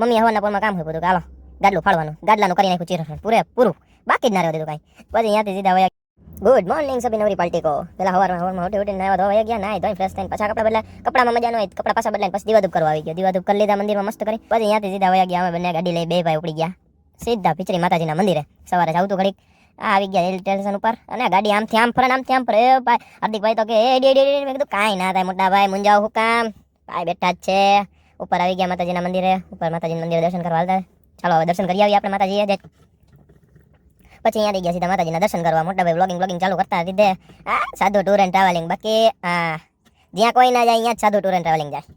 Mummy હવાના પોરમાં કામ હોય બધું કે હાલો ગાડલું ફાળવાનું ગાડલાનું કરી નાખ્યું ચીર પૂરું બાકી જ ના રહેવા દીધું કાંઈ. પછી ત્યાંથી સીધા વયા ગુડ મોર્નિંગ સભી નવરી પાર્ટી કો પેલા હવારમાં ઉઠી નાવા ધોવા ગયા નાય ધોઈ ફ્રેશ થઈને પાછા કપડા બદલા કપડામાં મજા ન હોય કપડા પાછા બદલાઈને પછી દીવાધૂપ કરવા આવી ગયા દીવાધૂપ કરી લીધા મંદિરમાં મસ્ત કરી પછી ત્યાંથી સીધા વયા ગયા અમે બંને ગાડી લઈ બે ભાઈ ઉપડી ગયા સીધા પિચરી માતાજીના મંદિરે સવારે જાવ તો ઘડીક આવી ગયા હિલ સ્ટેશન ઉપર અને ગાડી આમથી આમ ફરે આમથી આમ ફરે ભાઈ હાર્દિકભાઈ તો કે મેં કીધું કાંઈ ના થાય મોટા ભાઈ મુંજાવ હું કામ ભાઈ બેઠા જ છે ઉપર આવી ગયા માતાજીના મંદિરે ઉપર માતાજીના મંદિરે દર્શન કરવા હાલતા ચાલો હવે દર્શન કરી આવીએ આપણે માતાજીએ પછી અહીંયા ગયા સીધા માતાજીના દર્શન કરવા મોટા ભાઈ બ્લોગિંગ ચાલુ કરતા દીધે સાદું ટૂર એન્ડ ટ્રાવેલિંગ બાકી જ્યાં કોઈ ના જાય અહીંયા જ સાદું ટૂર એન્ડ ટ્રાવેલિંગ જાય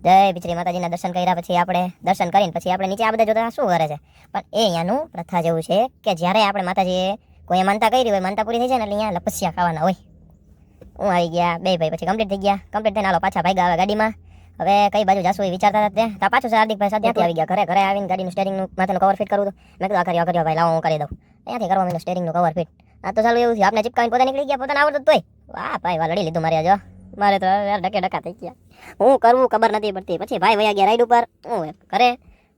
જય પિચરી માતાજીના દર્શન કર્યા પછી આપણે દર્શન કરીને પછી આપણે નીચે આ બધા જોતા શું કરે છે પણ એ અહીંયાનું પ્રથા જેવું છે કે જ્યારે આપણે માતાજીએ કોઈ માનતા કરી હોય માનતા પૂરી થઈ જાય ને એટલે અહીંયા લપસ્યા ખાવાના હોય. હું આવી ગયા બે ભાઈ પછી કમ્પ્લીટ થઈ ગયા કમ્પ્લીટ થઈને હાલો પાછા ભાગ્યા આવે ગાડીમાં હવે કઈ બાજુ જાશું એ વિચારતા હતા ત્યાં પાછું હાર્દિકભાઈ સાથે ત્યાંથી આવી ગયા ઘરે આવીને ગાડીનું સ્ટેરિંગનું માથાનું કવર ફિટ કરવું મેં કીધું કર્યો ભાઈ લાવો હું કરી દઉં અહીંયાથી કરવા મેં સ્ટેરિંગનું કવર ફિટ આ તો ચાલુ એવું છે આપણે ચિપકાવીને પોતે નીકળી ગયા પોતાને આવડતું તોય વાહ ભાઈ વાહ લડી લીધું મારે જો મારે તો યાર ડકા થઈ ગયા હું કરવું ખબર નથી પડતી પછી ભાઈ વયા ગયા રાઈડ ઉપર હું ઘરે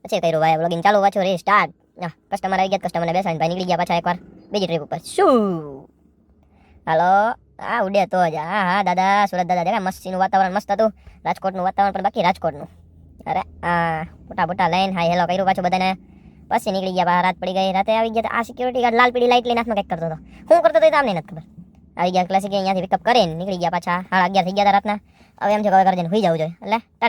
પછી કર્યું ભાઈ બ્લોગિંગ ચાલુ પાછું રે સ્ટાર્ટ કસ્ટમર આવી ગયા કસ્ટમરને બેસાડીને ભાઈ નીકળી ગયા પાછા એકવાર બીજી ટ્રીપ ઉપર શું હાલો ઉડે તો જ હા દાદા સુરત દાદા દેખા મસ્તીનું વાતાવરણ મસ્ત હતું રાજકોટનું વાતાવરણ પણ બાકી રાજકોટનું અરે મોટા લઈને હાય હેલો કર્યું પાછું બધાને પછી નીકળી ગયા બહાર રાત પડી ગઈ રાતે આવી ગયા આ સિક્યુરિટી ગાર્ડ લાલ પીળી લાઈટ લઈને હાથમાં કંઈક કરતો હતો હું કરતો હતો તમને નથી ખબર આવી ગયા ક્લાસિક અહીંયાથી પિકઅપ કરીને નીકળી ગયા પાછા 11:30 થઈ ગયા હતા રાતના હવે એમ છે કે હવે ઘરે જઈને સુઈ જવું જોઈએ એટલે ટાટા.